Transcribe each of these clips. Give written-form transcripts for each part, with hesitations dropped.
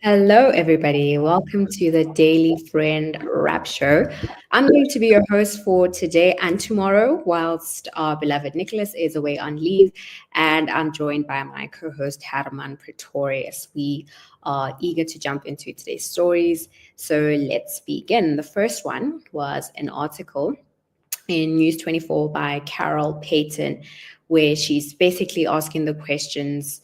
Hello, everybody. Welcome to the Daily Friend Rap Show. I'm going to be your host for today and tomorrow, whilst our beloved Nicholas is away on leave, and I'm joined by my co host, Hermann Pretorius. We are eager to jump into today's stories. So let's begin. The first one was an article in News 24 by Carol Payton, where she's basically asking the questions: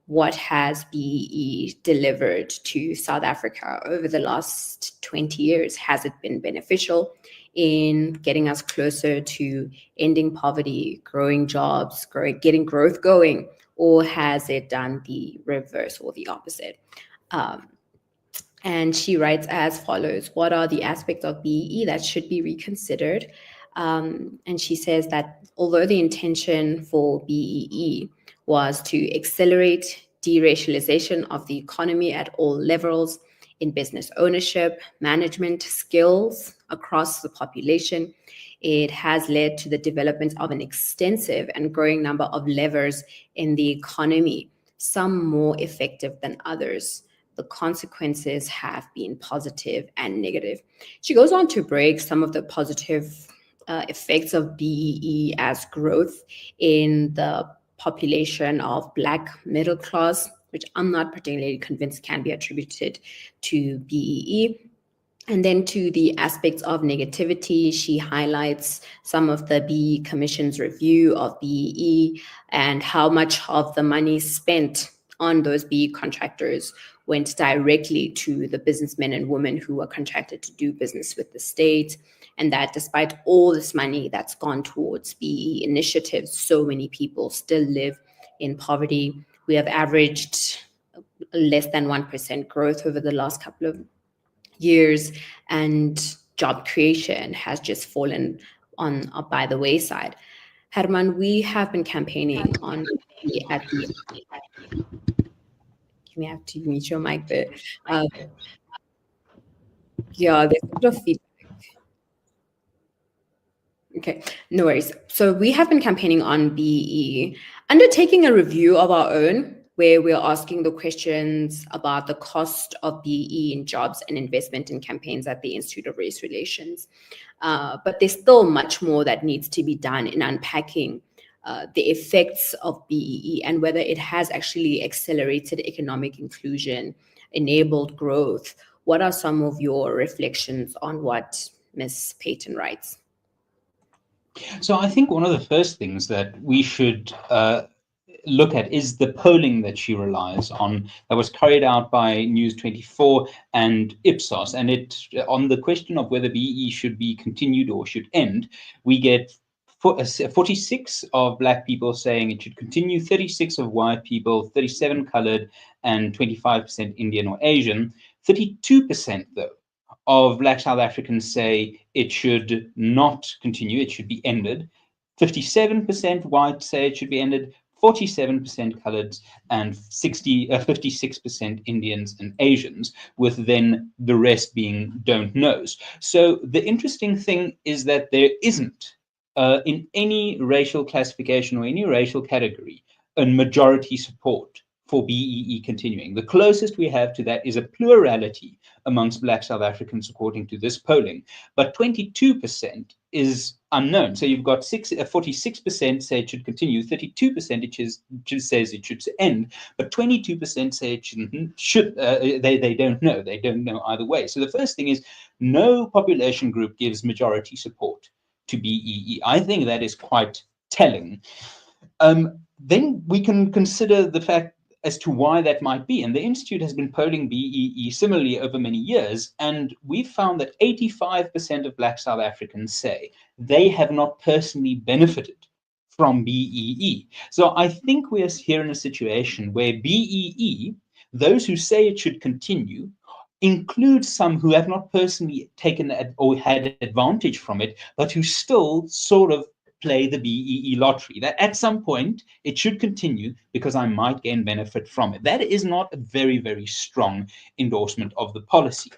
what has BEE delivered to South Africa over the last 20 years? Has it been beneficial in getting us closer to ending poverty, growing jobs, getting growth going, or has it done the reverse or the opposite? Um, and she writes as follows: what are the aspects of BEE that should be reconsidered? And she says that although the intention for BEE was to accelerate deracialization of the economy at all levels in business ownership, management, skills across the population, it has led to the development of an extensive and growing number of levers in the economy, some more effective than others. The consequences have been positive and negative. She goes on to break some of the positive effects of BEE as growth in the population of Black middle class, which I'm not particularly convinced can be attributed to BEE. And then to the aspects of negativity, she highlights some of the BEE Commission's review of BEE and how much of the money spent on those BEE contractors went directly to the businessmen and women who were contracted to do business with the state. And that despite all this money that's gone towards BEE initiatives, so many people still live in poverty. We have averaged less than 1% growth over the last couple of years, and job creation has just fallen on by the wayside. Herman, we have been campaigning on at the you may have to mute your mic there. Uh, yeah, there's a bit of feedback. Okay, no worries. So we have been campaigning on BE, undertaking a review of our own, where we're asking the questions about the cost of BE in jobs and investment in campaigns at the Institute of Race Relations. But there's still much more that needs to be done in unpacking the effects of BEE and whether it has actually accelerated economic inclusion, enabled growth. What are some of your reflections on what Ms. Payton writes? So I think one of the first things that we should look at is the polling that she relies on, that was carried out by News 24 and Ipsos. And it on the question of whether BE should be continued or should end, we get 46 of Black people saying it should continue, 36 of white people, 37 colored, and 25% Indian or Asian. 32%, though, of Black South Africans say it should not continue, it should be ended. 57% white say it should be ended, 47% coloureds, and 56% Indians and Asians, with then the rest being don't knows. So the interesting thing is that there isn't, in any racial classification or any racial category, a majority support for BEE continuing. The closest we have to that is a plurality amongst Black South Africans, according to this polling, but 22% is unknown. So you've got 46% say it should continue, 32% says it should end, but 22% say it should. They don't know. They don't know either way. So the first thing is, no population group gives majority support to BEE. I think that is quite telling. Then we can consider the fact as to why that might be. And the Institute has been polling BEE similarly over many years, and we've found that 85% of Black South Africans say they have not personally benefited from BEE. So I think we're here in a situation where BEE, those who say it should continue, include some who have not personally taken or had advantage from it, but who still sort of play the BEE lottery, that at some point it should continue because I might gain benefit from it. That is not a very, very strong endorsement of the policy.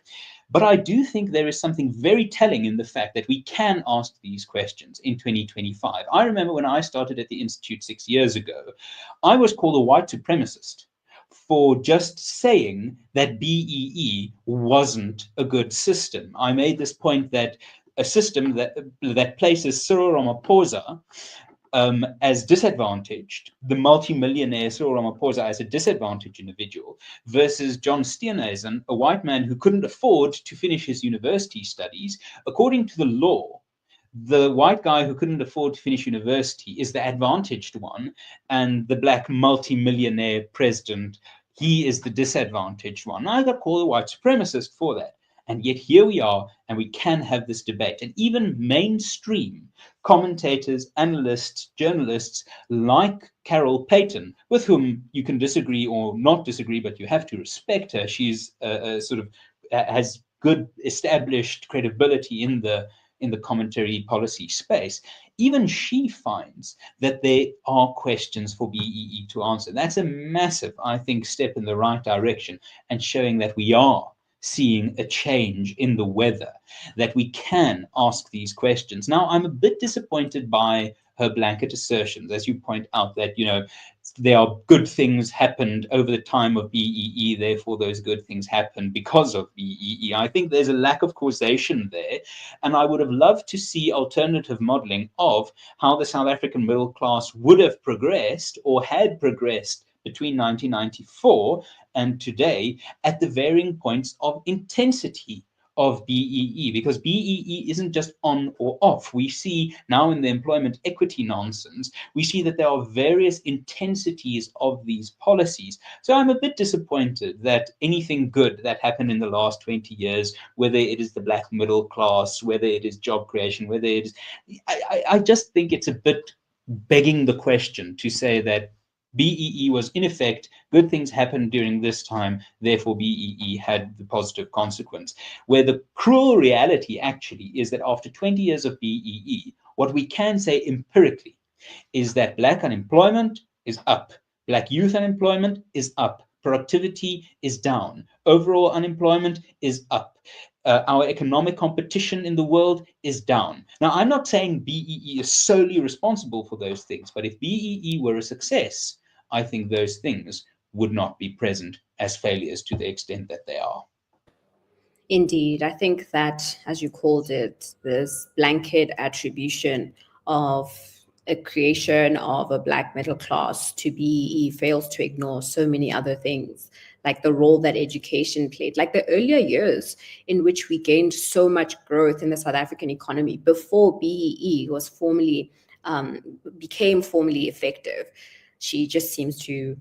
But I do think there is something very telling in the fact that we can ask these questions in 2025. I remember when I started at the Institute 6 years ago, I was called a white supremacist for just saying that BEE wasn't a good system. I made this point that a system that places Cyril Ramaphosa as disadvantaged, the multimillionaire Cyril Ramaphosa as a disadvantaged individual, versus John Steenhuisen, a white man who couldn't afford to finish his university studies. According to the law, the white guy who couldn't afford to finish university is the advantaged one, and the black multimillionaire president, he is the disadvantaged one. I got called a white supremacist for that. And yet here we are, and we can have this debate. And even mainstream commentators, analysts, journalists like Carol Payton, with whom you can disagree or not disagree, but you have to respect her. She's sort of has good established credibility in the commentary policy space. Even she finds that there are questions for BEE to answer. That's a massive, I think, step in the right direction, and showing that we are seeing a change in the weather, that we can ask these questions. Now, I'm a bit disappointed by her blanket assertions, as you point out, that, there are good things happened over the time of BEE, therefore those good things happened because of BEE. I think there's a lack of causation there, and I would have loved to see alternative modeling of how the South African middle class would have progressed or had progressed between 1994 and today at the varying points of intensity of BEE, because BEE isn't just on or off. We see now in the employment equity nonsense, we see that there are various intensities of these policies. So I'm a bit disappointed that anything good that happened in the last 20 years, whether it is the black middle class, whether it is job creation, whether it is, I just think it's a bit begging the question to say that BEE was in effect, good things happened during this time, therefore BEE had the positive consequence. Where the cruel reality actually is that after 20 years of BEE, what we can say empirically is that black unemployment is up, black youth unemployment is up, productivity is down, overall unemployment is up. Our economic competition in the world is down. Now, I'm not saying BEE is solely responsible for those things, but if BEE were a success, I think those things would not be present as failures to the extent that they are. Indeed, I think that, as you called it, this blanket attribution of a creation of a black middle class to BEE fails to ignore so many other things, like the role that education played, like the earlier years in which we gained so much growth in the South African economy before BEE was became formally effective. She just seems to,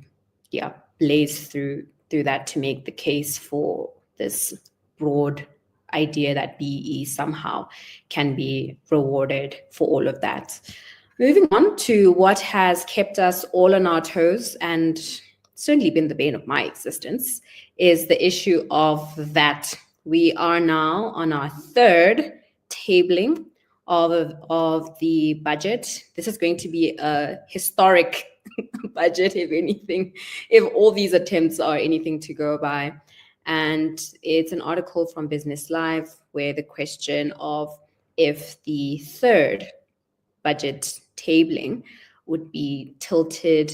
blaze through that to make the case for this broad idea that BE somehow can be rewarded for all of that. Moving on to what has kept us all on our toes and certainly been the bane of my existence is the issue of that. We are now on our third tabling of the budget. This is going to be a historic budget, if anything, if all these attempts are anything to go by. And it's an article from Business Live where the question of if the third budget tabling would be tilted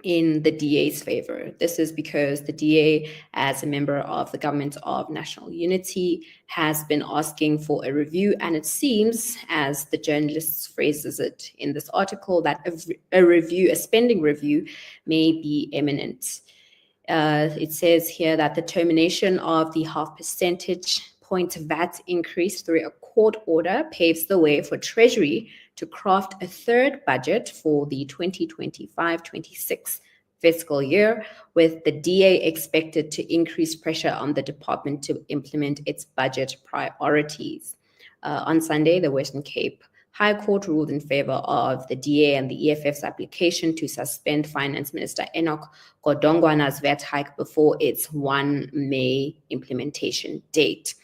in the DA's favor. This is because the DA, as a member of the Government of National Unity, has been asking for a review. And it seems, as the journalist phrases it in this article, that a spending review may be imminent. It says here that the termination of the 0.5 percentage point VAT increase through a court order paves the way for Treasury to craft a third budget for the 2025-26 fiscal year, with the DA expected to increase pressure on the department to implement its budget priorities. On Sunday, the Western Cape High Court ruled in favor of the DA and the EFF's application to suspend Finance Minister Enoch Godongwana's VAT hike before its 1 May implementation date.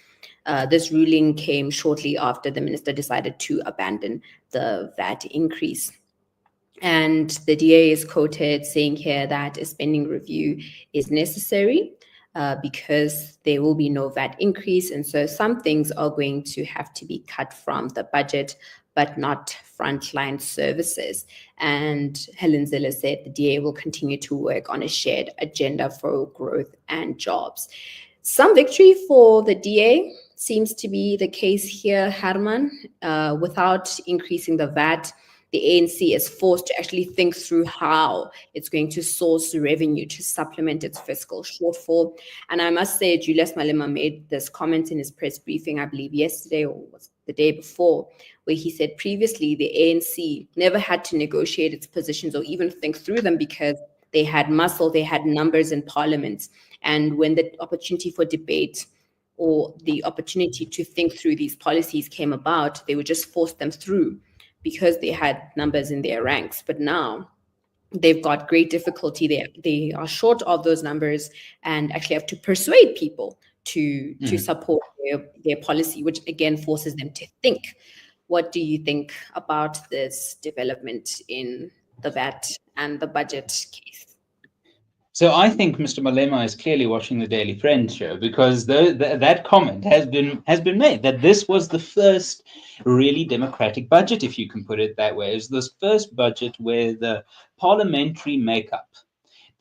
This ruling came shortly after the minister decided to abandon the VAT increase. And the DA is quoted saying here that a spending review is necessary because there will be no VAT increase. And so some things are going to have to be cut from the budget, but not frontline services. And Helen Ziller said the DA will continue to work on a shared agenda for growth and jobs. Some victory for the DA seems to be the case here, Hermann. Without increasing the VAT, the ANC is forced to actually think through how it's going to source revenue to supplement its fiscal shortfall. And I must say, Julius Malema made this comment in his press briefing, I believe yesterday or was the day before, where he said previously the ANC never had to negotiate its positions or even think through them because they had muscle, they had numbers in parliament. And when the opportunity for debate or the opportunity to think through these policies came about, they would just force them through because they had numbers in their ranks. But now they've got great difficulty. They are short of those numbers and actually have to persuade people to support their policy, which again forces them to think. What do you think about this development in the VAT and the budget case? So I think Mr. Malema is clearly watching the Daily Friend show, because that comment has been made that this was the first really democratic budget, if you can put it that way. It was this first budget where the parliamentary makeup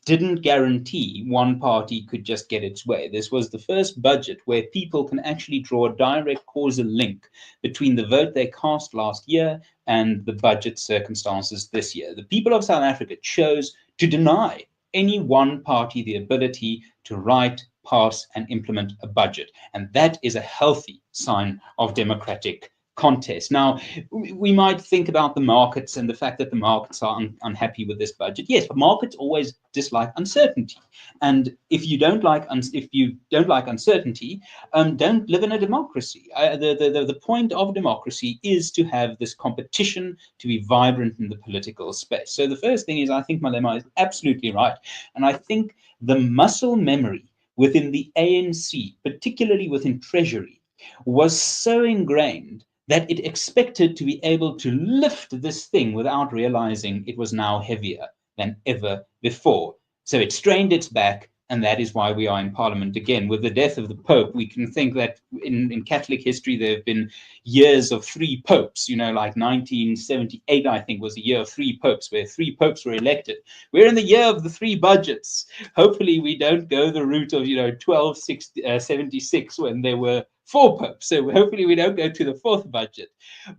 didn't guarantee one party could just get its way. This was the first budget where people can actually draw a direct causal link between the vote they cast last year and the budget circumstances this year. The people of South Africa chose to deny any one party the ability to write, pass, and implement a budget. And that is a healthy sign of democratic contest. Now, we might think about the markets and the fact that the markets are unhappy with this budget. Yes, but markets always dislike uncertainty. And if you don't like uncertainty, don't live in a democracy. The point of democracy is to have this competition, to be vibrant in the political space. So the first thing is, I think Malema is absolutely right. And I think the muscle memory within the ANC, particularly within Treasury, was so ingrained that it expected to be able to lift this thing without realizing it was now heavier than ever before. So it strained its back, and that is why we are in Parliament again. With the death of the Pope, we can think that in Catholic history there have been years of three popes, like 1978, I think, was the year of three popes, where three popes were elected. We're in the year of the three budgets. Hopefully we don't go the route of 1276, when there were four popes. So hopefully we don't go to the fourth budget.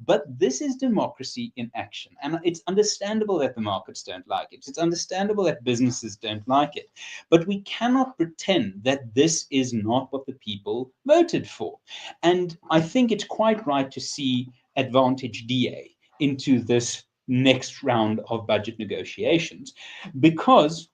But this is democracy in action. And it's understandable that the markets don't like it. It's understandable that businesses don't like it. But we cannot pretend that this is not what the people voted for. And I think it's quite right to see Advantage DA into this next round of budget negotiations, because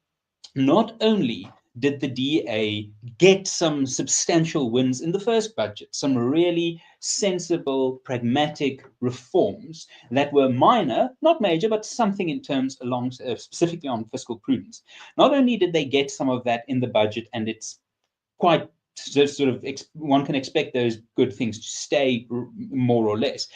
not only did the DA get some substantial wins in the first budget, some really sensible, pragmatic reforms that were minor, not major, but something in terms along specifically on fiscal prudence. Not only did they get some of that in the budget, and it's quite sort of one can expect those good things to stay more or less.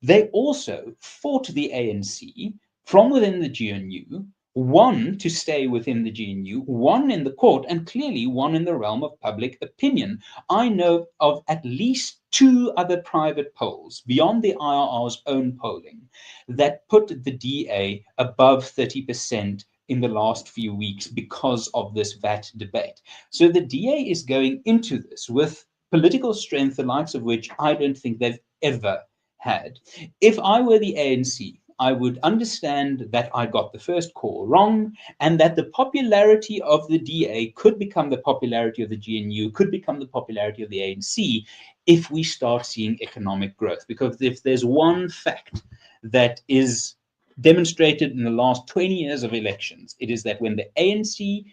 They also fought the ANC from within the GNU, one to stay within the GNU, one in the court, and clearly one in the realm of public opinion. I know of at least two other private polls beyond the IRR's own polling that put the DA above 30% in the last few weeks because of this VAT debate. So the DA is going into this with political strength, the likes of which I don't think they've ever had. If I were the ANC, I would understand that I got the first call wrong, and that the popularity of the DA could become the popularity of the GNU, could become the popularity of the ANC if we start seeing economic growth. Because if there's one fact that is demonstrated in the last 20 years of elections, it is that when the ANC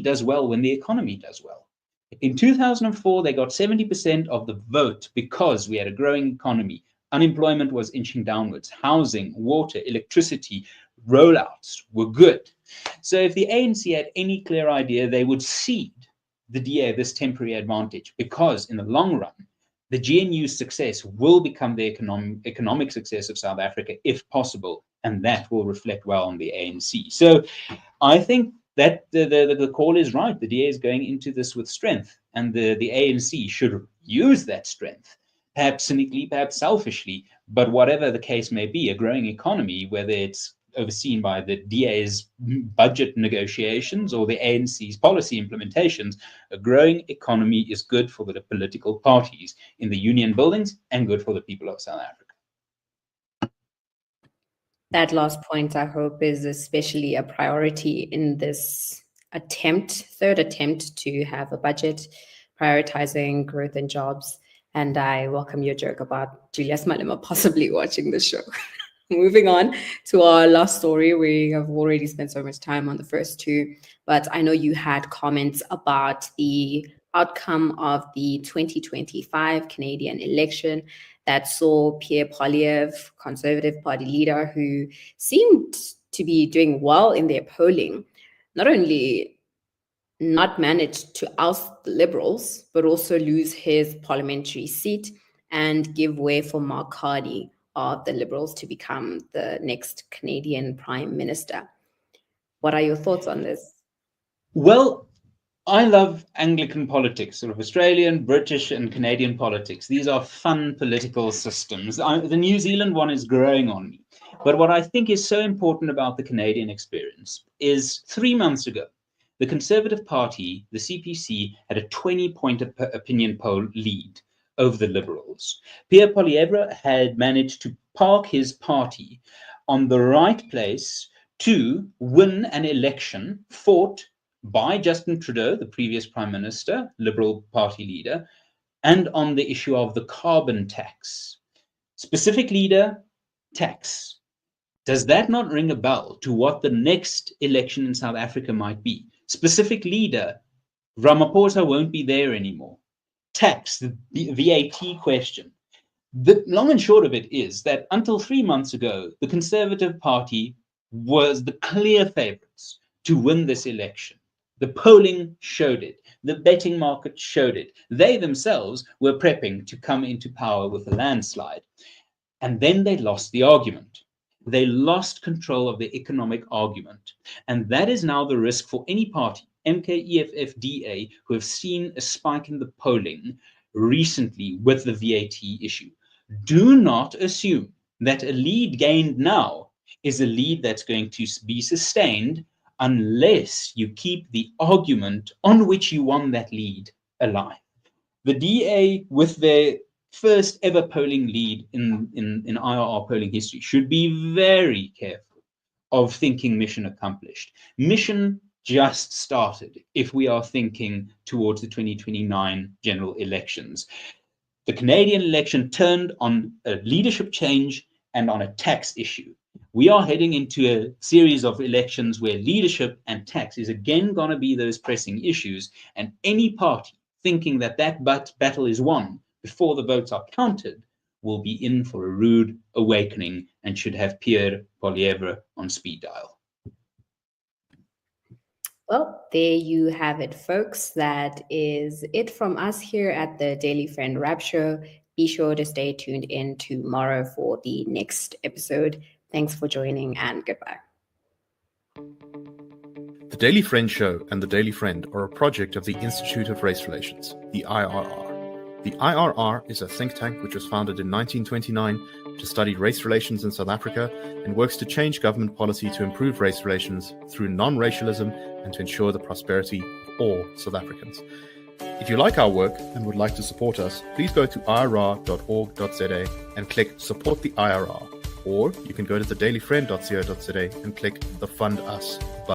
does well when the economy does well. In 2004, they got 70% of the vote because we had a growing economy. Unemployment was inching downwards. Housing, water, electricity, rollouts were good. So if the ANC had any clear idea, they would cede the DA this temporary advantage, because in the long run, the GNU's success will become the economic success of South Africa, if possible, and that will reflect well on the ANC. So I think that the call is right. The DA is going into this with strength, and the ANC should use that strength perhaps cynically, perhaps selfishly, but whatever the case may be, a growing economy, whether it's overseen by the DA's budget negotiations or the ANC's policy implementations, a growing economy is good for the political parties in the union buildings and good for the people of South Africa. That last point, I hope, is especially a priority in this third attempt to have a budget prioritizing growth and jobs. And I welcome your joke about Julius Malema possibly watching the show. Moving on to our last story, we have already spent so much time on the first two, but I know you had comments about the outcome of the 2025 Canadian election that saw Pierre Poilievre, Conservative Party leader, who seemed to be doing well in their polling, not only not manage to oust the Liberals, but also lose his parliamentary seat and give way for Makone of the Liberals to become the next Canadian Prime Minister. What are your thoughts on this? Well, I love Anglican politics, sort of Australian, British, and Canadian politics. These are fun political systems. The New Zealand one is growing on me. But what I think is so important about the Canadian experience is 3 months ago, the Conservative Party, the CPC, had a 20-point opinion poll lead over the Liberals. Pierre Poilievre had managed to park his party on the right place to win an election fought by Justin Trudeau, the previous Prime Minister, Liberal Party leader, and on the issue of the carbon tax. Specific leader, tax. Does that not ring a bell to what the next election in South Africa might be? Specific leader, Ramaphosa won't be there anymore. Tax, the VAT question. The long and short of it is that until 3 months ago, the Conservative Party was the clear favourites to win this election. The polling showed it. The betting market showed it. They themselves were prepping to come into power with a landslide. And then they lost the argument. They lost control of the economic argument. And that is now the risk for any party, MK, EFF, DA, who have seen a spike in the polling recently with the VAT issue. Do not assume that a lead gained now is a lead that's going to be sustained unless you keep the argument on which you won that lead alive. The DA, with their first ever polling lead in IRR polling history, should be very careful of thinking mission accomplished. Mission just started if we are thinking towards the 2029 general elections. The Canadian election turned on a leadership change and on a tax issue. We are heading into a series of elections where leadership and tax is again going to be those pressing issues, and any party thinking that battle is won before the votes are counted will be in for a rude awakening and should have Pierre Poilievre on speed dial. Well, there you have it, folks. That is it from us here at the Daily Friend Wrap Show. Be sure to stay tuned in tomorrow for the next episode. Thanks for joining and goodbye. The Daily Friend Show and The Daily Friend are a project of the Institute of Race Relations, the IRR. The IRR is a think tank which was founded in 1929 to study race relations in South Africa and works to change government policy to improve race relations through non-racialism and to ensure the prosperity of all South Africans. If you like our work and would like to support us, please go to irr.org.za and click Support the IRR. Or you can go to thedailyfriend.co.za and click the Fund Us button.